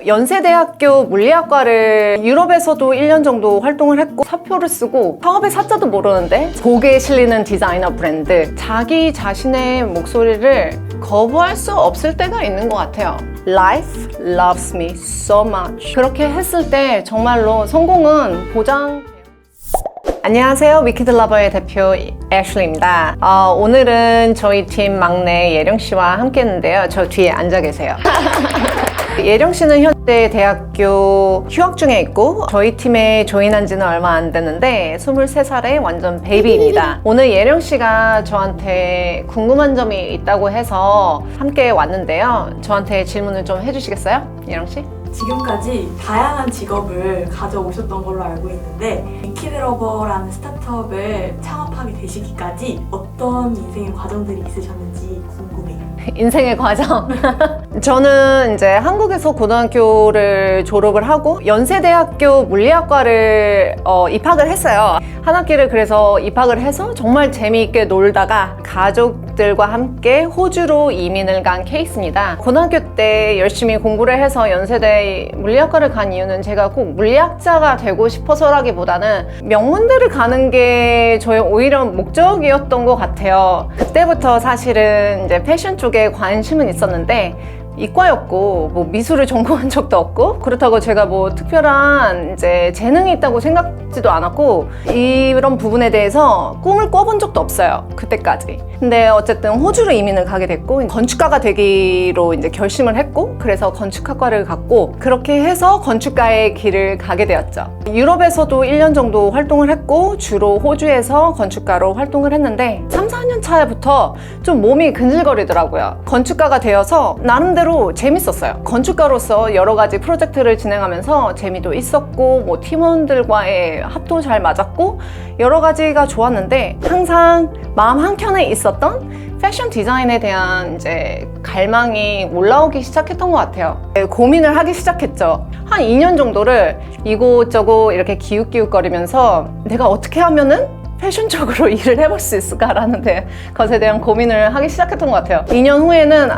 연세대학교 물리학과를 유럽에서도 1년 정도 활동을 했고 사표를 쓰고 사업의 사자도 모르는데 복에 실리는 디자이너 브랜드, 자기 자신의 목소리를 거부할 수 없을 때가 있는 것 같아요. Life loves me so much. 그렇게 했을 때 정말로 성공은 보장. 안녕하세요. 위키드 러버의 대표 애슐리입니다. 오늘은 저희 팀 막내 예령 씨와 함께 했는데요. 저 뒤에 앉아 계세요. 예령 씨는 현재 대학교 휴학 중에 있고 저희 팀에 조인한 지는 얼마 안 됐는데 23살의 완전 베이비입니다. 오늘 예령 씨가 저한테 궁금한 점이 있다고 해서 함께 왔는데요. 저한테 질문을 좀 해주시겠어요? 예령 씨? 지금까지 다양한 직업을 가져오셨던 걸로 알고 있는데 위키드러버라는 스타트업을 창업하게 되시기까지 어떤 인생의 과정들이 있으셨는지 궁금해요. 인생의 과정. 저는 이제 한국에서 고등학교를 졸업을 하고 연세대학교 물리학과를 입학을 했어요. 한 학기를 그래서 입학을 해서 정말 재미있게 놀다가 가족들과 함께 호주로 이민을 간 케이스입니다. 고등학교 때 열심히 공부를 해서 연세대 물리학과를 간 이유는 제가 꼭 물리학자가 되고 싶어서라기보다는 명문대를 가는 게 저의 오히려 목적이었던 것 같아요. 그때부터 사실은 이제 패션 쪽에 관심은 있었는데 이과였고 뭐 미술을 전공한 적도 없고 그렇다고 제가 뭐 특별한 이제 재능이 있다고 생각지도 않았고 이런 부분에 대해서 꿈을 꿔본 적도 없어요. 그때까지. 근데 어쨌든 호주로 이민을 가게 됐고 건축가가 되기로 이제 결심을 했고 그래서 건축학과를 갔고 그렇게 해서 건축가의 길을 가게 되었죠. 유럽에서도 1년 정도 활동을 했고 주로 호주에서 건축가로 활동을 했는데 3, 4년 차부터 좀 몸이 근질거리더라고요. 건축가가 되어서 나름대로 재밌었어요. 건축가로서 여러 가지 프로젝트를 진행하면서 재미도 있었고 뭐 팀원들과의 합도 잘 맞았고 여러 가지가 좋았는데 항상 마음 한켠에 있었던 패션 디자인에 대한 이제 갈망이 올라오기 시작했던 것 같아요. 고민을 하기 시작했죠. 한 2년 정도를 이곳저곳 이렇게 기웃기웃거리면서 내가 어떻게 하면은 패션 쪽으로 일을 해볼 수 있을까라는 것에 대한 고민을 하기 시작했던 것 같아요. 2년 후에는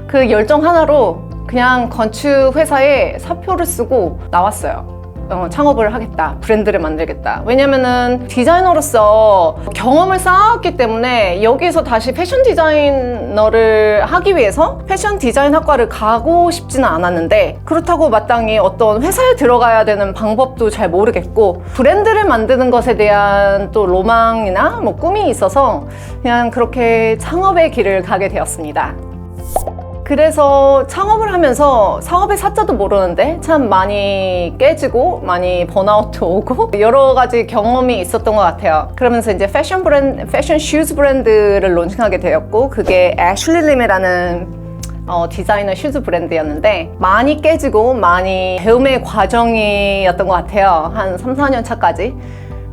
그 열정 하나로 그냥 건축 회사에 사표를 쓰고 나왔어요. 창업을 하겠다, 브랜드를 만들겠다. 왜냐면은 디자이너로서 경험을 쌓았기 때문에 여기서 다시 패션 디자이너를 하기 위해서 패션 디자인 학과를 가고 싶지는 않았는데 그렇다고 마땅히 어떤 회사에 들어가야 되는 방법도 잘 모르겠고 브랜드를 만드는 것에 대한 또 로망이나 뭐 꿈이 있어서 그냥 그렇게 창업의 길을 가게 되었습니다. 그래서 창업을 하면서 사업의 사자도 모르는데 참 많이 깨지고 많이 번아웃도 오고 여러 가지 경험이 있었던 것 같아요. 그러면서 이제 패션 슈즈 브랜드를 론칭하게 되었고 그게 애슐리림이라는 디자이너 슈즈 브랜드였는데 많이 깨지고 많이 배움의 과정이었던 것 같아요. 한 3, 4년 차까지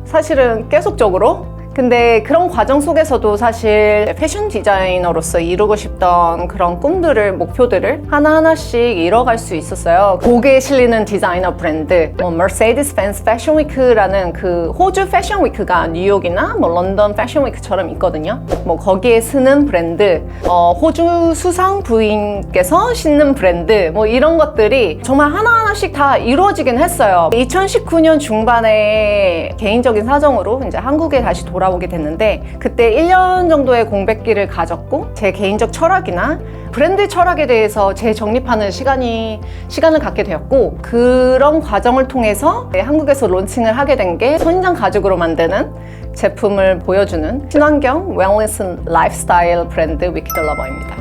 사실은 계속적으로. 근데 그런 과정 속에서도 사실 패션 디자이너로서 이루고 싶던 그런 꿈들을, 목표들을 하나하나씩 이뤄갈 수 있었어요. 복에 실리는 디자이너 브랜드, Mercedes-Benz Fashion Week라는 그 호주 패션 위크가 뉴욕이나 런던 패션 위크처럼 있거든요. 거기에 쓰는 브랜드, 호주 수상 부인께서 신는 브랜드, 이런 것들이 정말 하나하나씩 다 이루어지긴 했어요. 2019년 중반에 개인적인 사정으로 이제 한국에 다시 돌아오게 됐는데 그때 1년 정도의 공백기를 가졌고 제 개인적 철학이나 브랜드 철학에 대해서 재정립하는 시간을 갖게 되었고 그런 과정을 통해서 한국에서 론칭을 하게 된 게 선인장 가죽으로 만드는 제품을 보여주는 친환경 웰니스 라이프스타일 브랜드 위키드 러버입니다.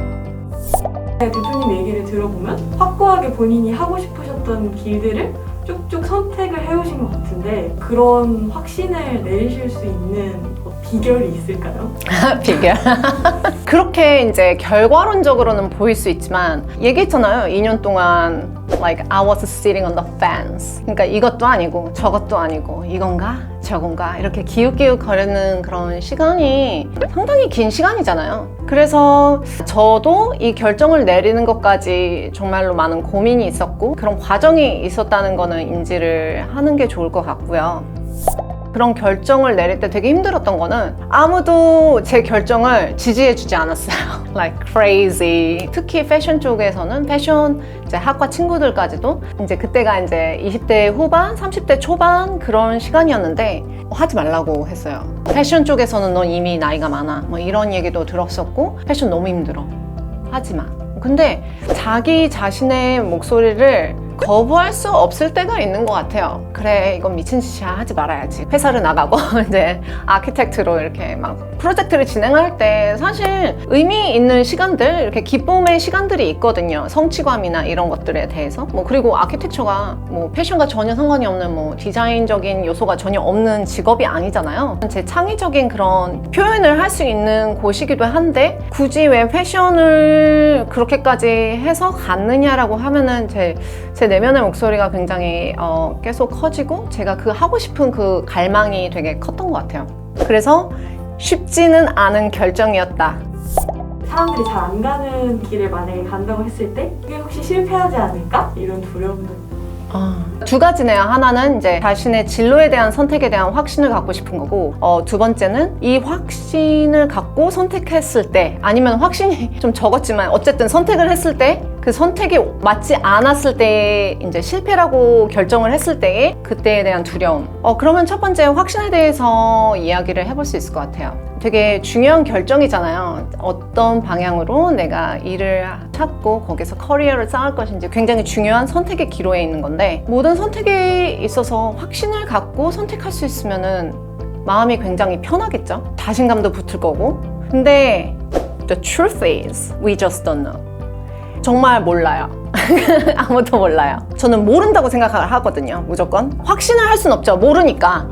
대표님 얘기를 들어보면 확고하게 본인이 하고 싶으셨던 길들을 쭉쭉 선택을 해오신 것 같은데 그런 확신을 내리실 수 있는 비결이 있을까요? 비결? 그렇게 이제 결과론적으로는 보일 수 있지만 얘기했잖아요. 2년 동안 like I was sitting on the fence. 그러니까 이것도 아니고 저것도 아니고 이건가 저건가 이렇게 기웃기웃 거리는 그런 시간이 상당히 긴 시간이잖아요. 그래서 저도 이 결정을 내리는 것까지 정말로 많은 고민이 있었고 그런 과정이 있었다는 거는 인지를 하는 게 좋을 것 같고요. 그런 결정을 내릴 때 되게 힘들었던 거는 아무도 제 결정을 지지해주지 않았어요. Like crazy. 특히 패션 쪽에서는 패션 이제 학과 친구들까지도 이제 그때가 이제 20대 후반, 30대 초반 그런 시간이었는데 하지 말라고 했어요. 패션 쪽에서는 넌 이미 나이가 많아. 뭐 이런 얘기도 들었었고 패션 너무 힘들어. 하지 마. 근데 자기 자신의 목소리를 거부할 수 없을 때가 있는 것 같아요. 그래, 이건 미친 짓이야. 하지 말아야지. 회사를 나가고 이제 아키텍트로 이렇게 막 프로젝트를 진행할 때 사실 의미 있는 시간들, 이렇게 기쁨의 시간들이 있거든요. 성취감이나 이런 것들에 대해서. 뭐 그리고 아키텍처가 뭐 패션과 전혀 상관이 없는 뭐 디자인적인 요소가 전혀 없는 직업이 아니잖아요. 제 창의적인 그런 표현을 할 수 있는 곳이기도 한데 굳이 왜 패션을 그렇게까지 해서 갔느냐라고 하면은 제 내면의 목소리가 굉장히 계속 커지고 제가 그 하고 싶은 그 갈망이 되게 컸던 것 같아요. 그래서 쉽지는 않은 결정이었다. 사람들이 잘 안 가는 길을 만약에 간다고 했을 때 이게 혹시 실패하지 않을까? 이런 두려움도. 두 가지네요. 하나는 이제 자신의 진로에 대한 선택에 대한 확신을 갖고 싶은 거고, 두 번째는 이 확신을 갖고 선택했을 때, 아니면 확신이 좀 적었지만 어쨌든 선택을 했을 때 그 선택이 맞지 않았을 때 이제 실패라고 결정을 했을 때의 그때에 대한 두려움. 그러면 첫 번째 확신에 대해서 이야기를 해볼 수 있을 것 같아요. 되게 중요한 결정이잖아요. 어떤 방향으로 내가 일을 찾고 거기서 커리어를 쌓을 것인지 굉장히 중요한 선택의 기로에 있는 건데, 모든 선택에 있어서 확신을 갖고 선택할 수 있으면은 마음이 굉장히 편하겠죠. 자신감도 붙을 거고. 근데 the truth is we just don't know. 정말 몰라요. 아무도 몰라요. 저는 모른다고 생각을 하거든요. 무조건 확신을 할 순 없죠. 모르니까.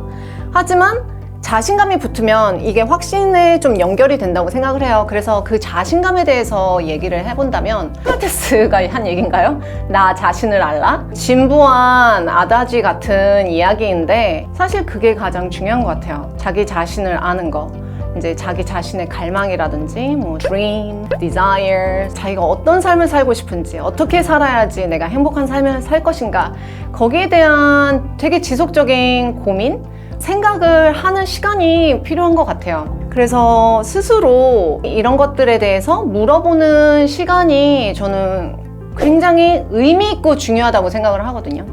하지만 자신감이 붙으면 이게 확신에 좀 연결이 된다고 생각을 해요. 그래서 그 자신감에 대해서 얘기를 해본다면 필라테스가 한 얘기인가요? 나 자신을 알라? 진부한 아다지 같은 이야기인데 사실 그게 가장 중요한 것 같아요. 자기 자신을 아는 거. 이제 자기 자신의 갈망이라든지 뭐 dream, desire, 자기가 어떤 삶을 살고 싶은지, 어떻게 살아야지 내가 행복한 삶을 살 것인가, 거기에 대한 되게 지속적인 고민, 생각을 하는 시간이 필요한 것 같아요. 그래서 스스로 이런 것들에 대해서 물어보는 시간이 저는 굉장히 의미 있고 중요하다고 생각을 하거든요.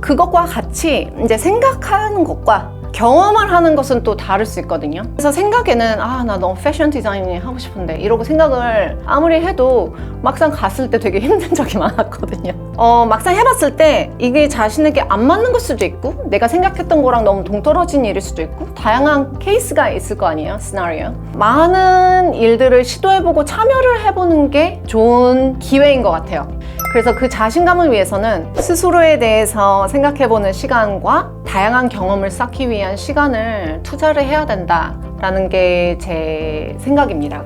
그것과 같이 이제 생각하는 것과 경험을 하는 것은 또 다를 수 있거든요. 그래서 생각에는 나 너무 패션 디자이닝 하고 싶은데 이러고 생각을 아무리 해도 막상 갔을 때 되게 힘든 적이 많았거든요. 막상 해봤을 때 이게 자신에게 안 맞는 걸 수도 있고 내가 생각했던 거랑 너무 동떨어진 일일 수도 있고 다양한 케이스가 있을 거 아니에요. 시나리오. 많은 일들을 시도해보고 참여를 해보는 게 좋은 기회인 것 같아요. 그래서 그 자신감을 위해서는 스스로에 대해서 생각해보는 시간과 다양한 경험을 쌓기 위한 시간을 투자를 해야 된다라는 게 제 생각입니다.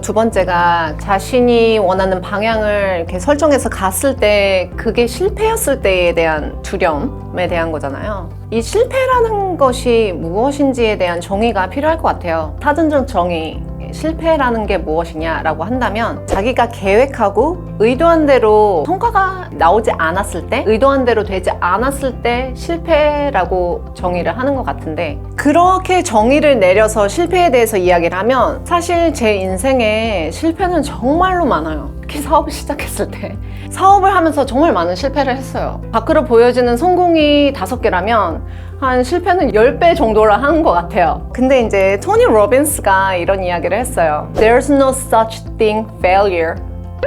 두 번째가 자신이 원하는 방향을 이렇게 설정해서 갔을 때 그게 실패였을 때에 대한 두려움에 대한 거잖아요. 이 실패라는 것이 무엇인지에 대한 정의가 필요할 것 같아요. 사전적 정의. 실패라는 게 무엇이냐라고 한다면 자기가 계획하고 의도한 대로 성과가 나오지 않았을 때, 의도한 대로 되지 않았을 때 실패라고 정의를 하는 것 같은데, 그렇게 정의를 내려서 실패에 대해서 이야기를 하면 사실 제 인생에 실패는 정말로 많아요. 특히 사업을 시작했을 때 사업을 하면서 정말 많은 실패를 했어요. 밖으로 보여지는 성공이 5개라면 한 실패는 10배 정도를 하는 것 같아요. 근데 이제 토니 로빈스가 이런 이야기를 했어요. There's no such thing failure,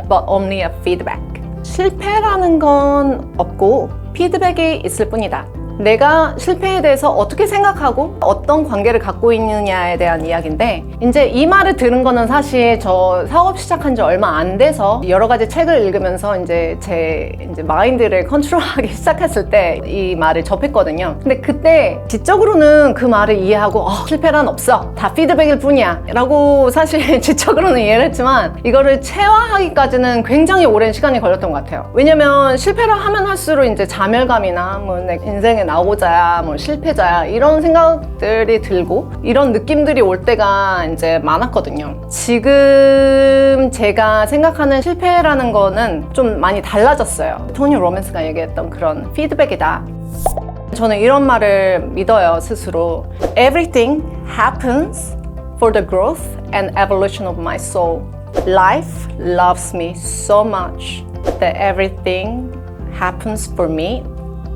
but only a feedback. 실패라는 건 없고 피드백이 있을 뿐이다. 내가 실패에 대해서 어떻게 생각하고 어떤 관계를 갖고 있느냐에 대한 이야기인데, 이제 이 말을 들은 거는 사실 저 사업 시작한 지 얼마 안 돼서 여러 가지 책을 읽으면서 이제 제 마인드를 컨트롤하기 시작했을 때 이 말을 접했거든요. 근데 그때 지적으로는 그 말을 이해하고 실패란 없어, 다 피드백일 뿐이야 라고 사실 지적으로는 이해를 했지만 이거를 체화하기까지는 굉장히 오랜 시간이 걸렸던 것 같아요. 왜냐면 실패를 하면 할수록 이제 자멸감이나 뭐 내 인생에 나오자야, 뭐 실패자야 이런 생각들이 들고 이런 느낌들이 올 때가 이제 많았거든요. 지금 제가 생각하는 실패라는 거는 좀 많이 달라졌어요. 토니 로빈스가 얘기했던 그런 피드백이다. 저는 이런 말을 믿어요, 스스로. Everything happens for the growth and evolution of my soul. Life loves me so much that everything happens for me,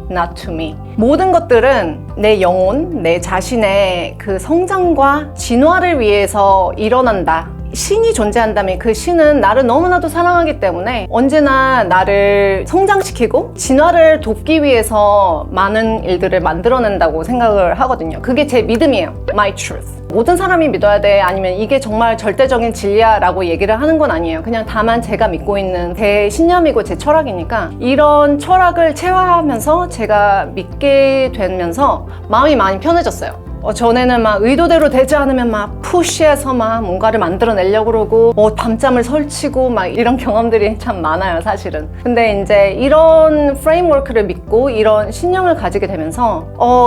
not to me. 모든 것들은 내 영혼, 내 자신의 그 성장과 진화를 위해서 일어난다. 신이 존재한다면 그 신은 나를 너무나도 사랑하기 때문에 언제나 나를 성장시키고 진화를 돕기 위해서 많은 일들을 만들어낸다고 생각을 하거든요. 그게 제 믿음이에요. My truth. 모든 사람이 믿어야 돼, 아니면 이게 정말 절대적인 진리야 라고 얘기를 하는 건 아니에요. 그냥 다만 제가 믿고 있는 제 신념이고 제 철학이니까 이런 철학을 체화하면서 제가 믿게 되면서 마음이 많이 편해졌어요. 전에는 막 의도대로 되지 않으면 막 푸시해서 막 뭔가를 만들어내려고 그러고 밤잠을 설치고 막 이런 경험들이 참 많아요, 사실은. 근데 이제 이런 프레임워크를 믿고 이런 신념을 가지게 되면서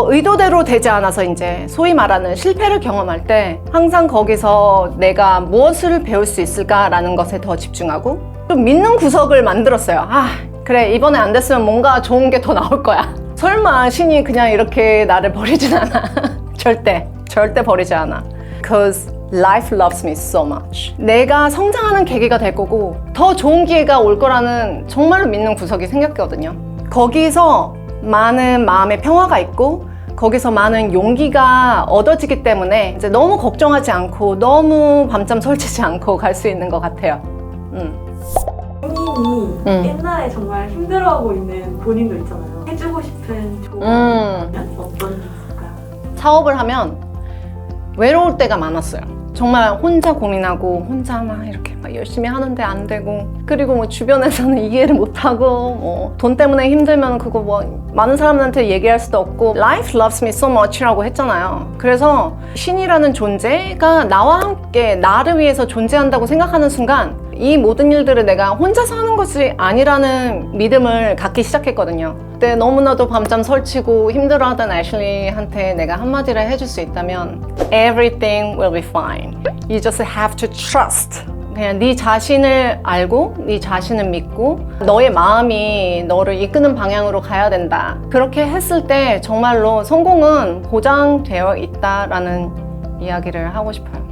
의도대로 되지 않아서 이제 소위 말하는 실패를 경험할 때 항상 거기서 내가 무엇을 배울 수 있을까라는 것에 더 집중하고 좀 믿는 구석을 만들었어요. 그래, 이번에 안 됐으면 뭔가 좋은 게 더 나올 거야. 설마 신이 그냥 이렇게 나를 버리진 않아. 절대 버리지 않아. Because life loves me so much. 내가 성장하는 계기가 될 거고 더 좋은 기회가 올 거라는 정말로 믿는 구석이 생겼거든요. 거기서 많은 마음의 평화가 있고 거기서 많은 용기가 얻어지기 때문에 이제 너무 걱정하지 않고 너무 밤잠 설치지 않고 갈 수 있는 것 같아요. 본인이 옛날에 정말 힘들어하고 있는 본인도 있잖아요. 해주고 싶은 조언이라면 어떤 게 있을까요? 사업을 하면 외로울 때가 많았어요. 정말 혼자 고민하고 혼자 막 이렇게 막 열심히 하는데 안 되고, 그리고 뭐 주변에서는 이해를 못하고 뭐 돈 때문에 힘들면 그거 뭐 많은 사람들한테 얘기할 수도 없고. Life loves me so much라고 했잖아요. 그래서 신이라는 존재가 나와 함께 나를 위해서 존재한다고 생각하는 순간 이 모든 일들을 내가 혼자서 하는 것이 아니라는 믿음을 갖기 시작했거든요. 그때 너무나도 밤잠 설치고 힘들어하던 애슐리한테 내가 한마디를 해줄 수 있다면 Everything will be fine. You just have to trust. 그냥 네 자신을 알고 네 자신을 믿고 너의 마음이 너를 이끄는 방향으로 가야 된다. 그렇게 했을 때 정말로 성공은 보장되어 있다라는 이야기를 하고 싶어요.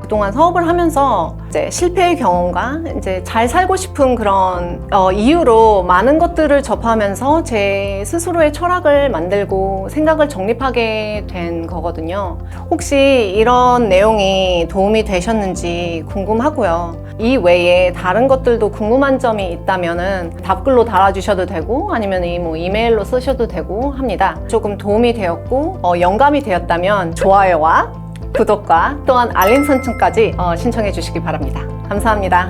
그동안 사업을 하면서 이제 실패의 경험과 이제 잘 살고 싶은 그런 이유로 많은 것들을 접하면서 제 스스로의 철학을 만들고 생각을 정립하게 된 거거든요. 혹시 이런 내용이 도움이 되셨는지 궁금하고요. 이 외에 다른 것들도 궁금한 점이 있다면은 답글로 달아주셔도 되고 아니면 이메일로 쓰셔도 되고 합니다. 조금 도움이 되었고 영감이 되었다면 좋아요와 구독과 또한 알림 설정까지 신청해 주시기 바랍니다. 감사합니다.